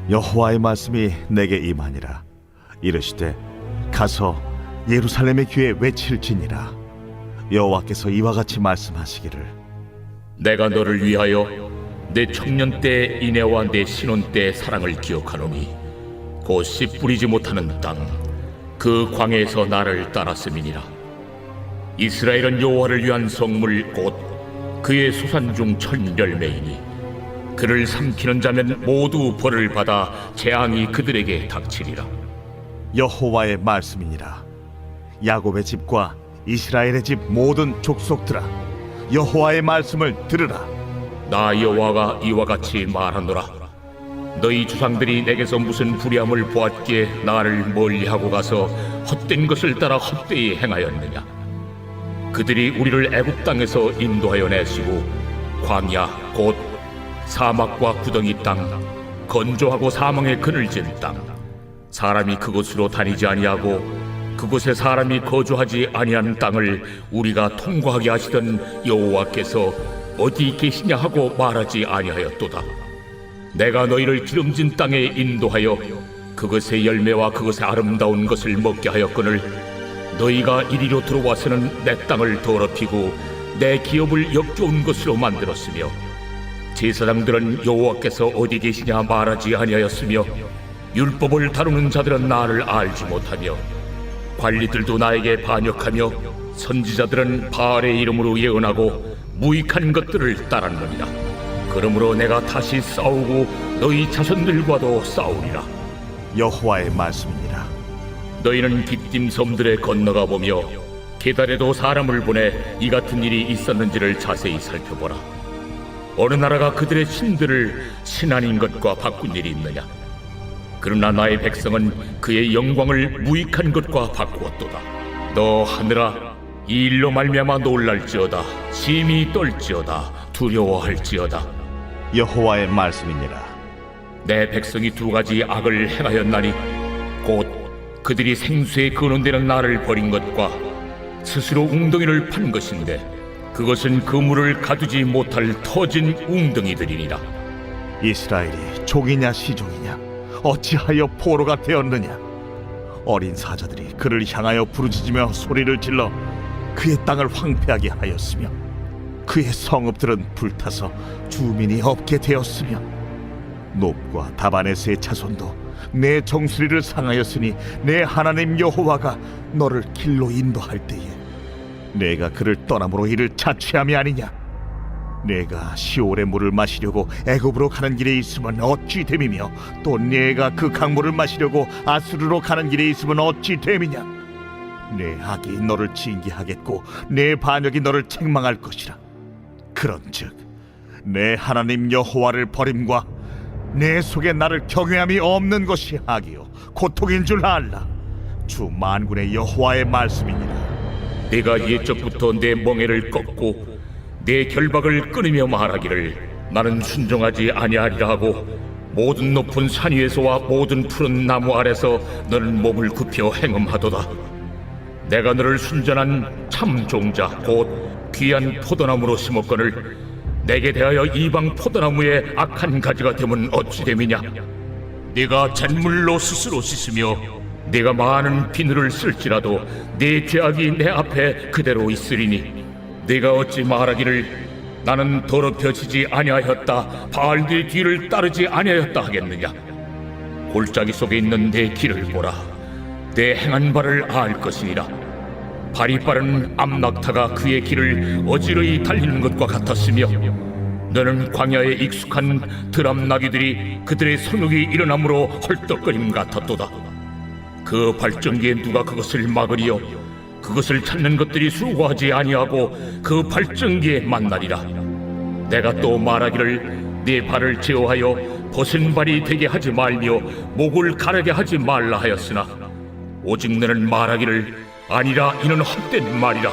여호와의 말씀이 내게 임하니라. 이르시되 가서 예루살렘의 귀에 외칠지니라. 여호와께서 이와 같이 말씀하시기를 내가 너를 위하여 내 청년 때 인애와 내 신혼 때 사랑을 기억하노니 곧 씨 뿌리지 못하는 땅 그 광야에서 나를 따랐음이니라. 이스라엘은 여호와를 위한 성물 곧 그의 소산 중 첫 열매이니 그를 삼키는 자면 모두 벌을 받아 재앙이 그들에게 닥치리라. 여호와의 말씀이니라. 야곱의 집과 이스라엘의 집 모든 족속들아, 여호와의 말씀을 들으라. 나 여호와가 이와 같이 말하노라. 너희 조상들이 내게서 무슨 불의함을 보았기에 나를 멀리하고 가서 헛된 것을 따라 헛되이 행하였느냐. 그들이 우리를 애굽 땅에서 인도하여 내시고 광야 곧 사막과 구덩이 땅, 건조하고 사망의 그늘진 땅, 사람이 그곳으로 다니지 아니하고 그곳에 사람이 거주하지 아니한 땅을 우리가 통과하게 하시던 여호와께서 어디 계시냐 하고 말하지 아니하였도다. 내가 너희를 기름진 땅에 인도하여 그것의 열매와 그것의 아름다운 것을 먹게 하였거늘 너희가 이리로 들어와서는 내 땅을 더럽히고 내 기업을 역겨운 것으로 만들었으며 제사장들은 여호와께서 어디 계시냐 말하지 아니하였으며 율법을 다루는 자들은 나를 알지 못하며 관리들도 나에게 반역하며 선지자들은 바알의 이름으로 예언하고 무익한 것들을 따랐느니라. 그러므로 내가 다시 싸우고 너희 자손들과도 싸우리라. 여호와의 말씀이니라. 너희는 깃딤 섬들에 건너가 보며 게달에도 사람을 보내 이 같은 일이 있었는지를 자세히 살펴보라. 어느 나라가 그들의 신들을 신 아닌 것과 바꾼 일이 있느냐? 그러나 나의 백성은 그의 영광을 무익한 것과 바꾸었도다. 너 하늘아, 이 일로 말미암아 놀랄지어다. 심히 떨지어다. 두려워할지어다. 여호와의 말씀이니라. 내 백성이 두 가지 악을 행하였나니 곧 그들이 생수에 근원되는 나를 버린 것과 스스로 웅덩이를 판 것인데 그것은 그물을 가두지 못할 터진 웅덩이들이니라. 이스라엘이 족이냐 시종이냐, 어찌하여 포로가 되었느냐? 어린 사자들이 그를 향하여 부르짖으며 소리를 질러 그의 땅을 황폐하게 하였으며 그의 성읍들은 불타서 주민이 없게 되었으며 놉과 다바네스의 자손도 내 정수리를 상하였으니 내 하나님 여호와가 너를 길로 인도할 때에 내가 그를 떠남으로 이를 자취함이 아니냐? 내가 시올의 물을 마시려고 애굽으로 가는 길에 있으면 어찌 됨이며 또 내가 그 강물을 마시려고 아수르로 가는 길에 있으면 어찌 됨이냐? 내 악이 너를 징계하겠고 내 반역이 너를 책망할 것이라. 그런즉 내 하나님 여호와를 버림과 내 속에 나를 경외함이 없는 것이 악이요 고통인 줄 알라. 주 만군의 여호와의 말씀이니라. 내가 옛적부터 내 멍에를 꺾고 내 결박을 끊으며 말하기를 나는 순종하지 아니하리라 하고 모든 높은 산 위에서와 모든 푸른 나무 아래서 너는 몸을 굽혀 행음하도다. 내가 너를 순전한 참 종자 곧 귀한 포도나무로 심었거늘 내게 대하여 이방 포도나무의 악한 가지가 되면 어찌 됨이냐? 네가 잿물로 스스로 씻으며 네가 많은 비누를 쓸지라도 네 죄악이 내 앞에 그대로 있으리니 네가 어찌 말하기를 나는 더럽혀지지 아니하였다, 바알들의 뒤를 따르지 아니하였다 하겠느냐? 골짜기 속에 있는 내 길을 보라. 내 행한 바를 알 것이니라. 발이 빠른 암낙타가 그의 길을 어지러이 달리는 것과 같았으며 너는 광야에 익숙한 드람나귀들이 그들의 성욕이 일어남으로 헐떡거림 같았도다. 그 발전기에 누가 그것을 막으리요? 그것을 찾는 것들이 수고하지 아니하고 그 발전기에 만나리라. 내가 또 말하기를 네 발을 제어하여 벗은 발이 되게 하지 말며 목을 가르게 하지 말라 하였으나 오직 너는 말하기를 아니라 이는 헛된 말이라.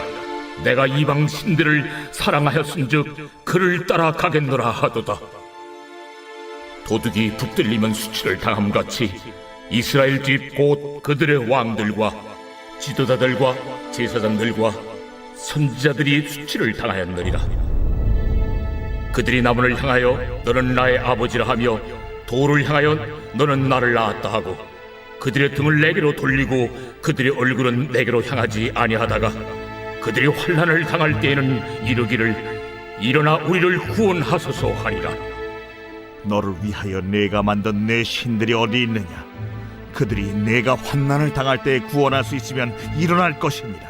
내가 이방 신들을 사랑하였은즉 그를 따라 가겠노라 하도다. 도둑이 붙들리면 수치를 당함같이 이스라엘 집 곧 그들의 왕들과 지도자들과 제사장들과 선지자들이 수치를 당하였느니라. 그들이 나무를 향하여 너는 나의 아버지라 하며 돌을 향하여 너는 나를 낳았다 하고 그들의 등을 내게로 돌리고 그들의 얼굴은 내게로 향하지 아니하다가 그들이 환난을 당할 때에는 이르기를 일어나 우리를 구원하소서 하니라. 너를 위하여 내가 만든 내 신들이 어디 있느냐? 그들이 내가 환난을 당할 때 구원할 수 있으면 일어날 것입니다.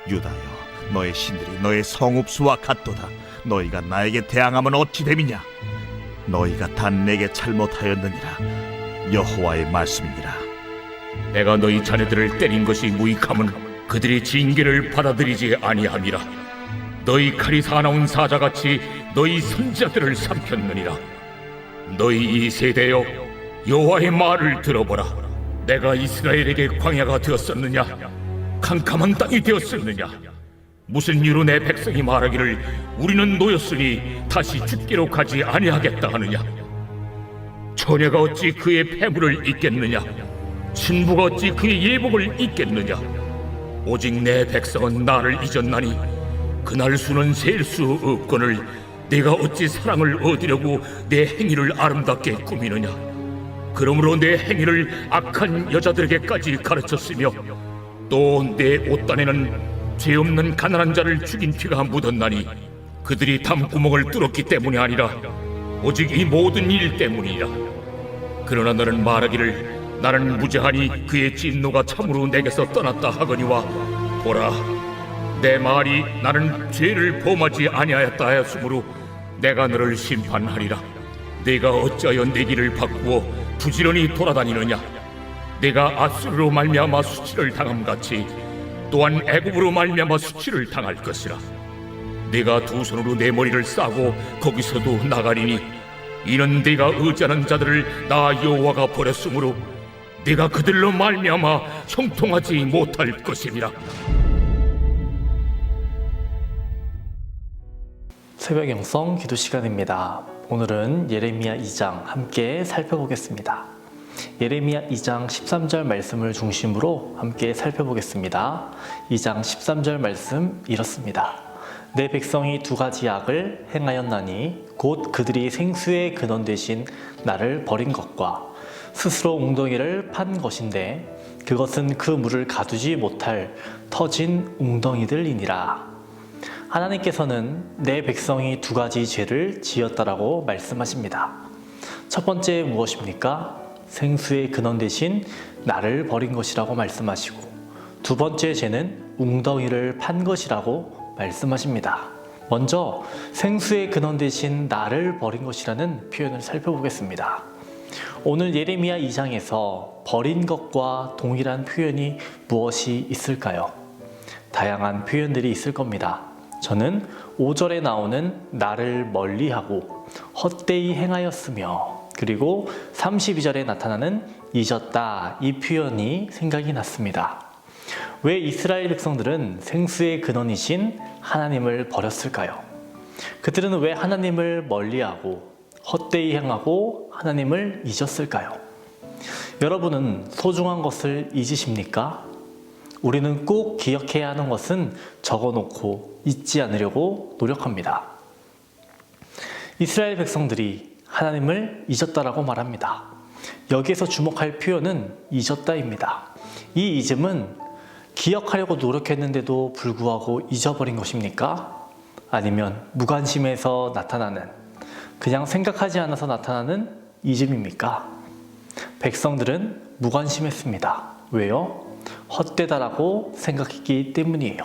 유다여, 너의 신들이 너의 성읍수와 같도다. 너희가 나에게 대항하면 어찌 됨이냐? 너희가 단 내게 잘못하였느니라. 여호와의 말씀이니라. 내가 너희 자네들을 때린 것이 무익함은 그들이 징계를 받아들이지 아니함이라. 너희 칼이 사나운 사자같이 너희 선지자들을 삼켰느니라. 너희 이 세대여, 여호와의 말을 들어보라. 내가 이스라엘에게 광야가 되었었느냐? 캄캄한 땅이 되었었느냐? 무슨 이유로 내 백성이 말하기를 우리는 노였으니 다시 죽기로 가지 아니하겠다 하느냐? 처녀가 어찌 그의 폐물을 잊겠느냐? 신부가 어찌 그의 예복을 잊겠느냐? 오직 내 백성은 나를 잊었나니 그날 수는 셀 수 없거늘 내가 어찌 사랑을 얻으려고 내 행위를 아름답게 꾸미느냐? 그러므로 내 행위를 악한 여자들에게까지 가르쳤으며 또 내 옷단에는 죄 없는 가난한 자를 죽인 피가 묻었나니 그들이 담구멍을 뚫었기 때문이 아니라 오직 이 모든 일 때문이라. 그러나 너는 말하기를 나는 무죄하니 그의 진노가 참으로 내게서 떠났다 하거니와 보라, 내 말이 나는 죄를 범하지 아니하였다 하였으므로 내가 너를 심판하리라. 내가 어찌하여 내 길을 바꾸어 부지런히 돌아다니느냐? 내가 아수르로 말미암아 수치를 당함같이 또한 애굽으로 말미암아 수치를 당할 것이라. 내가 두 손으로 내 머리를 싸고 거기서도 나가리니 이는 내가 의지하는 자들을 나 여호와가 버렸으므로 내가 그들로 말미암아 형통하지 못할 것이니라. 새벽 영성 기도 시간입니다. 오늘은 예레미야 2장 함께 살펴보겠습니다. 예레미야 2장 13절 말씀을 중심으로 함께 살펴보겠습니다. 2장 13절 말씀 이렇습니다. 내 백성이 두 가지 악을 행하였나니 곧 그들이 생수의 근원 되신 나를 버린 것과 스스로 웅덩이를 판 것인데 그것은 그 물을 가두지 못할 터진 웅덩이들이니라. 하나님께서는 내 백성이 두 가지 죄를 지었다라고 말씀하십니다. 첫 번째 무엇입니까? 생수의 근원 되신 나를 버린 것이라고 말씀하시고, 두 번째 죄는 웅덩이를 판 것이라고 말씀하십니다. 먼저 생수의 근원 되신 나를 버린 것이라는 표현을 살펴보겠습니다. 오늘 예레미야 2장에서 버린 것과 동일한 표현이 무엇이 있을까요? 다양한 표현들이 있을 겁니다. 저는 5절에 나오는 나를 멀리하고 헛되이 행하였으며, 그리고 32절에 나타나는 잊었다, 이 표현이 생각이 났습니다. 왜 이스라엘 백성들은 생수의 근원이신 하나님을 버렸을까요? 그들은 왜 하나님을 멀리하고 헛되이 행하고 하나님을 잊었을까요? 여러분은 소중한 것을 잊으십니까? 우리는 꼭 기억해야 하는 것은 적어놓고 잊지 않으려고 노력합니다. 이스라엘 백성들이 하나님을 잊었다라고 말합니다. 여기에서 주목할 표현은 잊었다입니다. 이 잊음은 기억하려고 노력했는데도 불구하고 잊어버린 것입니까? 아니면 무관심에서 나타나는, 그냥 생각하지 않아서 나타나는 잊음입니까? 백성들은 무관심했습니다. 왜요? 헛되다라고 생각했기 때문이에요.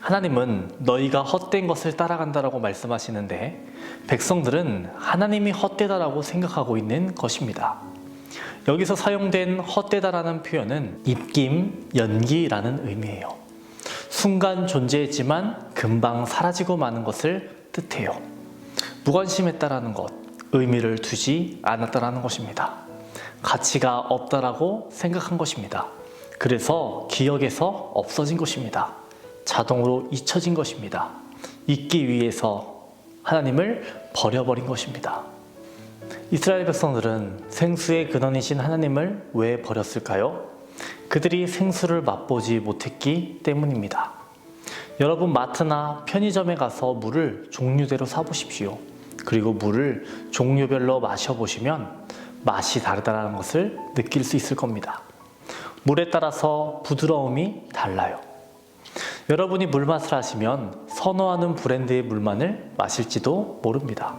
하나님은 너희가 헛된 것을 따라간다라고 말씀하시는데 백성들은 하나님이 헛되다라고 생각하고 있는 것입니다. 여기서 사용된 헛되다라는 표현은 입김, 연기라는 의미예요. 순간 존재했지만 금방 사라지고 마는 것을 뜻해요. 무관심했다라는 것, 의미를 두지 않았다라는 것입니다. 가치가 없다라고 생각한 것입니다. 그래서 기억에서 없어진 것입니다. 자동으로 잊혀진 것입니다. 잊기 위해서 하나님을 버려버린 것입니다. 이스라엘 백성들은 생수의 근원이신 하나님을 왜 버렸을까요? 그들이 생수를 맛보지 못했기 때문입니다. 여러분, 마트나 편의점에 가서 물을 종류대로 사보십시오. 그리고 물을 종류별로 마셔보시면 맛이 다르다는 것을 느낄 수 있을 겁니다. 물에 따라서 부드러움이 달라요. 여러분이 물맛을 하시면 선호하는 브랜드의 물만을 마실지도 모릅니다.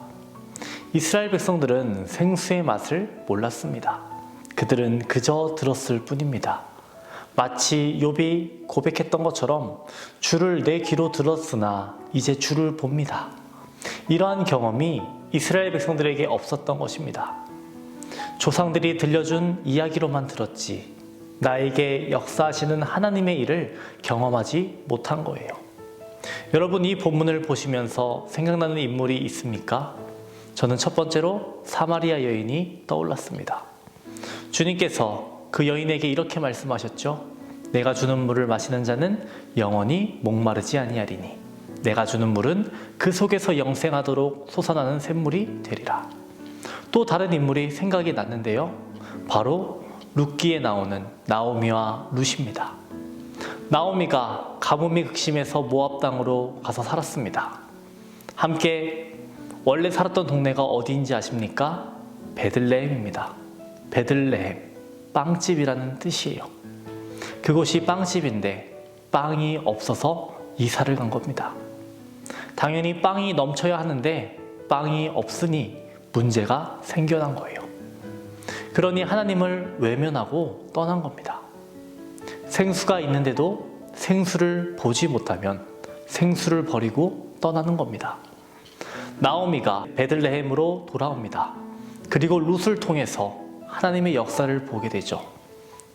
이스라엘 백성들은 생수의 맛을 몰랐습니다. 그들은 그저 들었을 뿐입니다. 마치 욥이 고백했던 것처럼 주를 내 귀로 들었으나 이제 주를 봅니다. 이러한 경험이 이스라엘 백성들에게 없었던 것입니다. 조상들이 들려준 이야기로만 들었지 나에게 역사하시는 하나님의 일을 경험하지 못한 거예요. 여러분, 이 본문을 보시면서 생각나는 인물이 있습니까? 저는 첫 번째로 사마리아 여인이 떠올랐습니다. 주님께서 그 여인에게 이렇게 말씀하셨죠. 내가 주는 물을 마시는 자는 영원히 목마르지 아니하리니 내가 주는 물은 그 속에서 영생하도록 솟아나는 샘물이 되리라. 또 다른 인물이 생각이 났는데요. 바로 룻기에 나오는 나오미와 룻입니다. 나오미가 가뭄이 극심해서 모압 땅으로 가서 살았습니다. 함께 원래 살았던 동네가 어디인지 아십니까? 베들레헴입니다. 베들레헴, 빵집이라는 뜻이에요. 그곳이 빵집인데 빵이 없어서 이사를 간 겁니다. 당연히 빵이 넘쳐야 하는데 빵이 없으니 문제가 생겨난 거예요. 그러니 하나님을 외면하고 떠난 겁니다. 생수가 있는데도 생수를 보지 못하면 생수를 버리고 떠나는 겁니다. 나오미가 베들레헴으로 돌아옵니다. 그리고 룻을 통해서 하나님의 역사를 보게 되죠.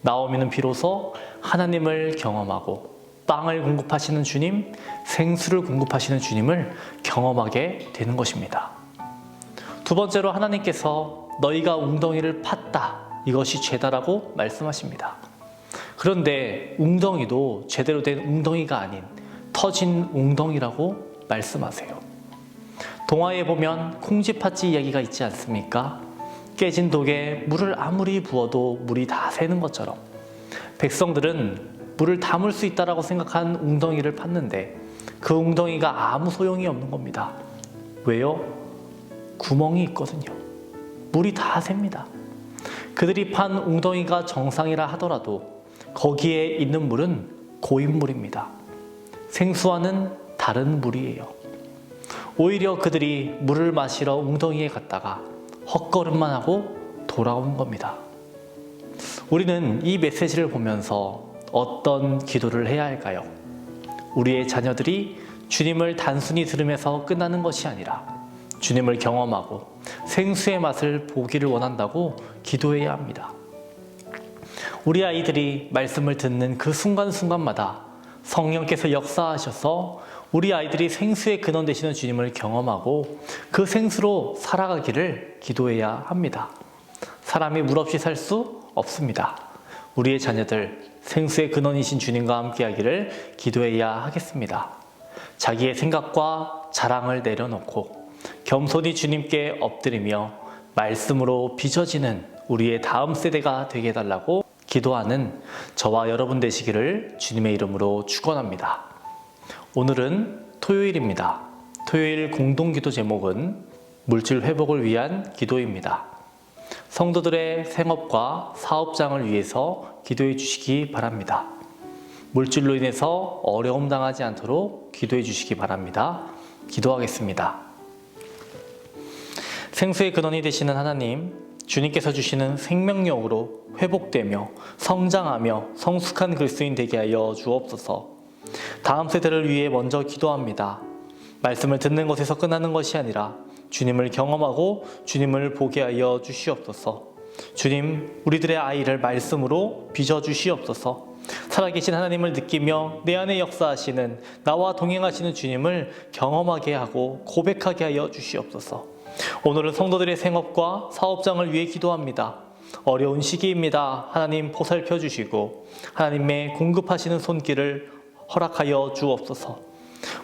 나오미는 비로소 하나님을 경험하고 빵을 공급하시는 주님, 생수를 공급하시는 주님을 경험하게 되는 것입니다. 두 번째로 하나님께서 너희가 웅덩이를 팠다. 이것이 죄다라고 말씀하십니다. 그런데 웅덩이도 제대로 된 웅덩이가 아닌 터진 웅덩이라고 말씀하세요. 동화에 보면 콩쥐팥쥐 이야기가 있지 않습니까? 깨진 독에 물을 아무리 부어도 물이 다 새는 것처럼 백성들은 물을 담을 수 있다고 생각한 웅덩이를 팠는데 그 웅덩이가 아무 소용이 없는 겁니다. 왜요? 구멍이 있거든요. 물이 다 셉니다. 그들이 판 웅덩이가 정상이라 하더라도 거기에 있는 물은 고인물입니다. 생수와는 다른 물이에요. 오히려 그들이 물을 마시러 웅덩이에 갔다가 헛걸음만 하고 돌아오는 겁니다. 우리는 이 메시지를 보면서 어떤 기도를 해야 할까요? 우리의 자녀들이 주님을 단순히 들으면서 끝나는 것이 아니라 주님을 경험하고 생수의 맛을 보기를 원한다고 기도해야 합니다. 우리 아이들이 말씀을 듣는 그 순간순간마다 성령께서 역사하셔서 우리 아이들이 생수의 근원 되시는 주님을 경험하고 그 생수로 살아가기를 기도해야 합니다. 사람이 물 없이 살 수 없습니다. 우리의 자녀들 생수의 근원이신 주님과 함께하기를 기도해야 하겠습니다. 자기의 생각과 자랑을 내려놓고 겸손히 주님께 엎드리며 말씀으로 빚어지는 우리의 다음 세대가 되게 해달라고 기도하는 저와 여러분 되시기를 주님의 이름으로 축원합니다. 오늘은 토요일입니다. 토요일 공동기도 제목은 물질 회복을 위한 기도입니다. 성도들의 생업과 사업장을 위해서 기도해 주시기 바랍니다. 물질로 인해서 어려움 당하지 않도록 기도해 주시기 바랍니다. 기도하겠습니다. 생수의 근원이 되시는 하나님, 주님께서 주시는 생명력으로 회복되며 성장하며 성숙한 그리스도인 되게 하여 주옵소서. 다음 세대를 위해 먼저 기도합니다. 말씀을 듣는 것에서 끝나는 것이 아니라 주님을 경험하고 주님을 보게 하여 주시옵소서. 주님, 우리들의 아이를 말씀으로 빚어주시옵소서. 살아계신 하나님을 느끼며 내 안에 역사하시는 나와 동행하시는 주님을 경험하게 하고 고백하게 하여 주시옵소서. 오늘은 성도들의 생업과 사업장을 위해 기도합니다. 어려운 시기입니다. 하나님 보살펴 주시고 하나님의 공급하시는 손길을 허락하여 주옵소서.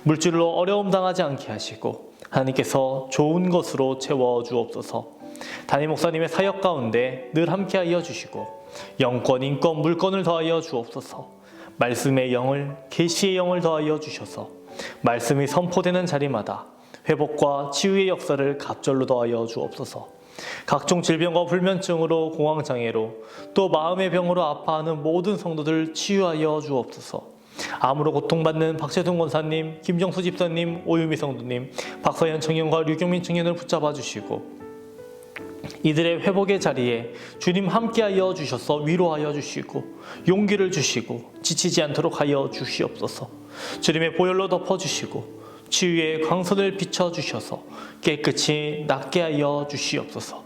물질로 어려움 당하지 않게 하시고 하나님께서 좋은 것으로 채워 주옵소서. 담임 목사님의 사역 가운데 늘 함께하여 주시고 영권, 인권, 물권을 더하여 주옵소서. 말씀의 영을, 계시의 영을 더하여 주셔서 말씀이 선포되는 자리마다 회복과 치유의 역사를 갑절로 더하여 주옵소서. 각종 질병과 불면증으로 공황장애로 또 마음의 병으로 아파하는 모든 성도들 치유하여 주옵소서. 암으로 고통받는 박재동 권사님, 김정수 집사님, 오유미 성도님, 박서연 청년과 류경민 청년을 붙잡아 주시고 이들의 회복의 자리에 주님 함께하여 주셔서 위로하여 주시고 용기를 주시고 지치지 않도록 하여 주시옵소서. 주님의 보혈로 덮어주시고 치유의 광선을 비춰주셔서 깨끗이 낫게 하여 주시옵소서.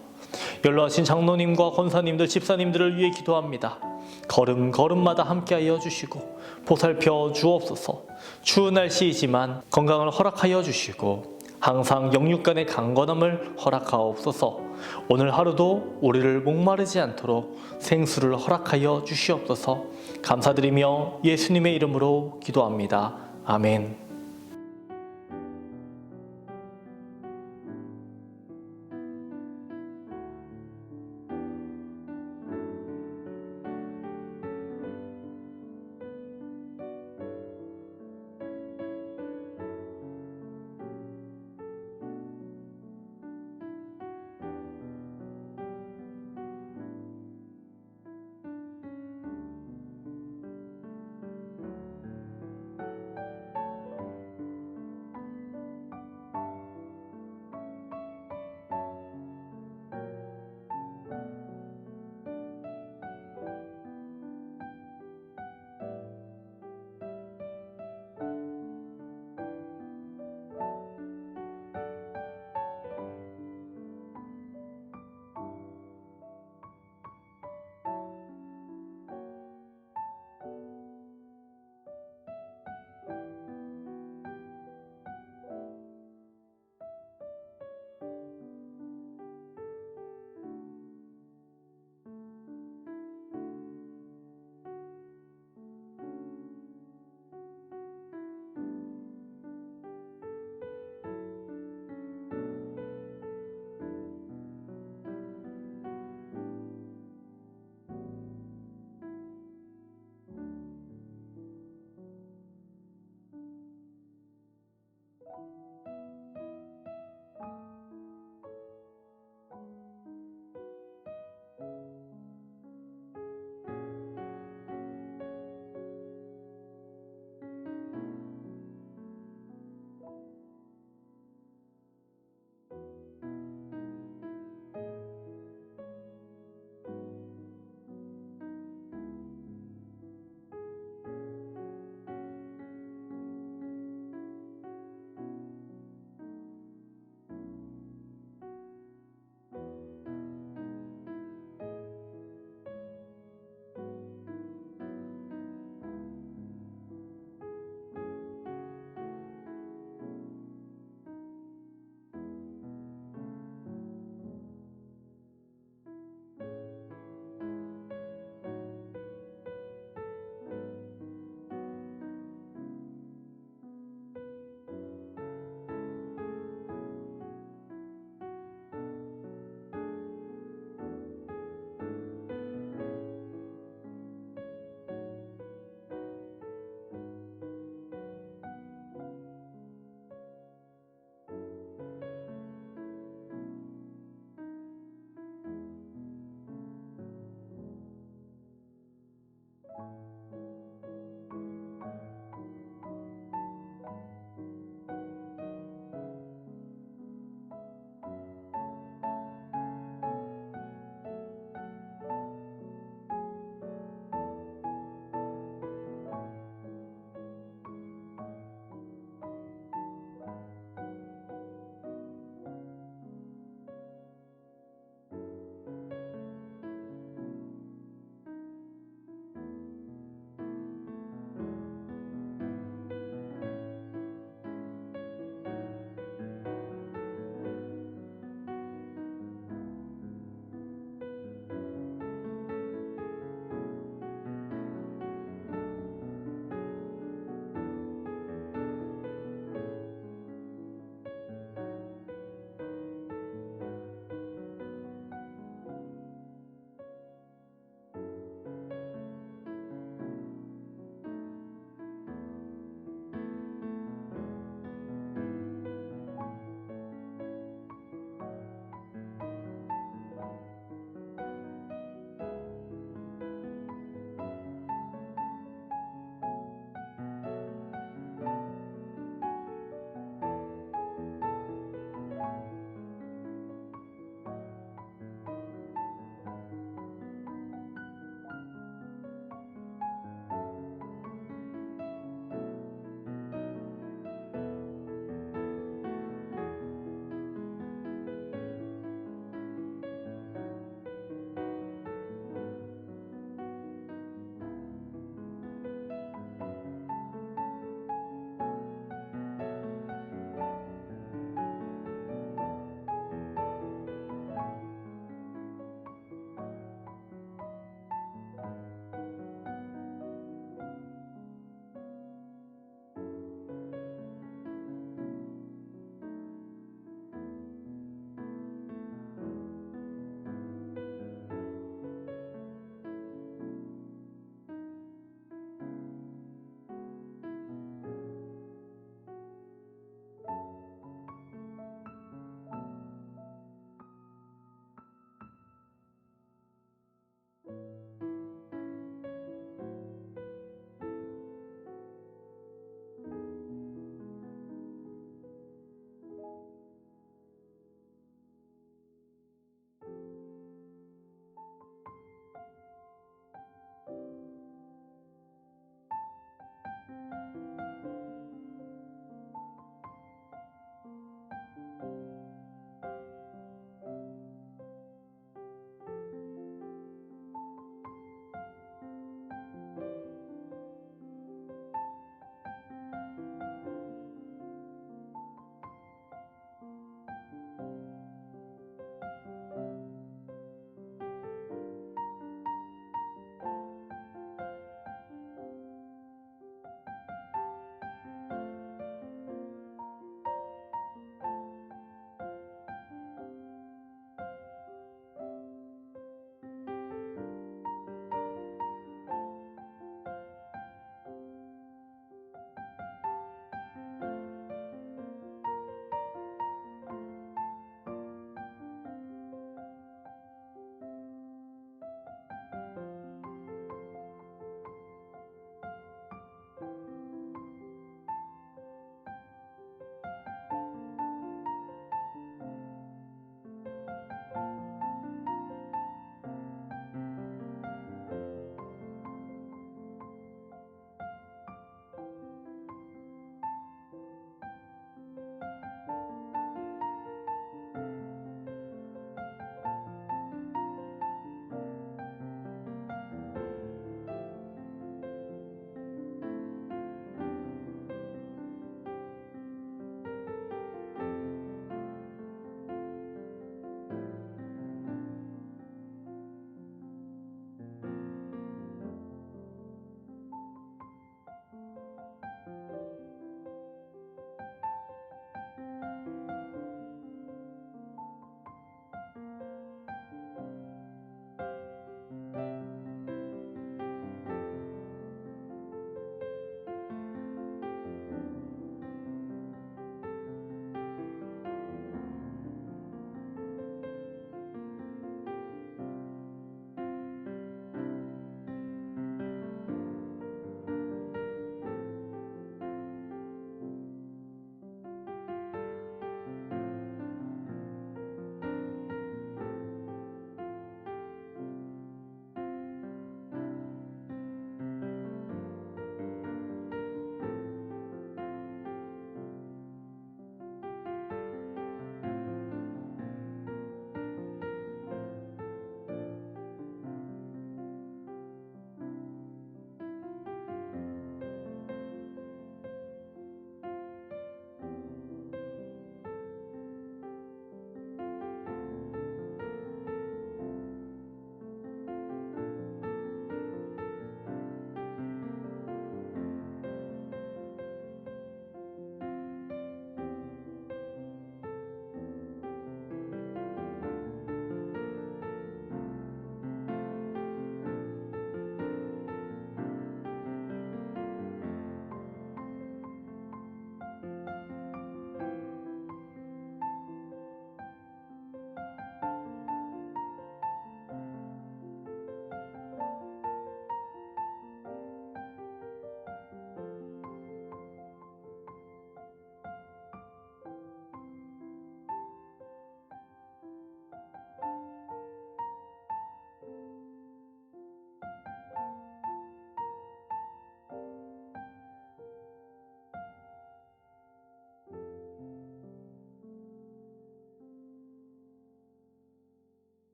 연로하신 장로님과 권사님들, 집사님들을 위해 기도합니다. 걸음걸음마다 함께하여 주시고 보살펴 주옵소서. 추운 날씨이지만 건강을 허락하여 주시고 항상 영육간의 강건함을 허락하옵소서. 오늘 하루도 우리를 목마르지 않도록 생수를 허락하여 주시옵소서. 감사드리며 예수님의 이름으로 기도합니다. 아멘.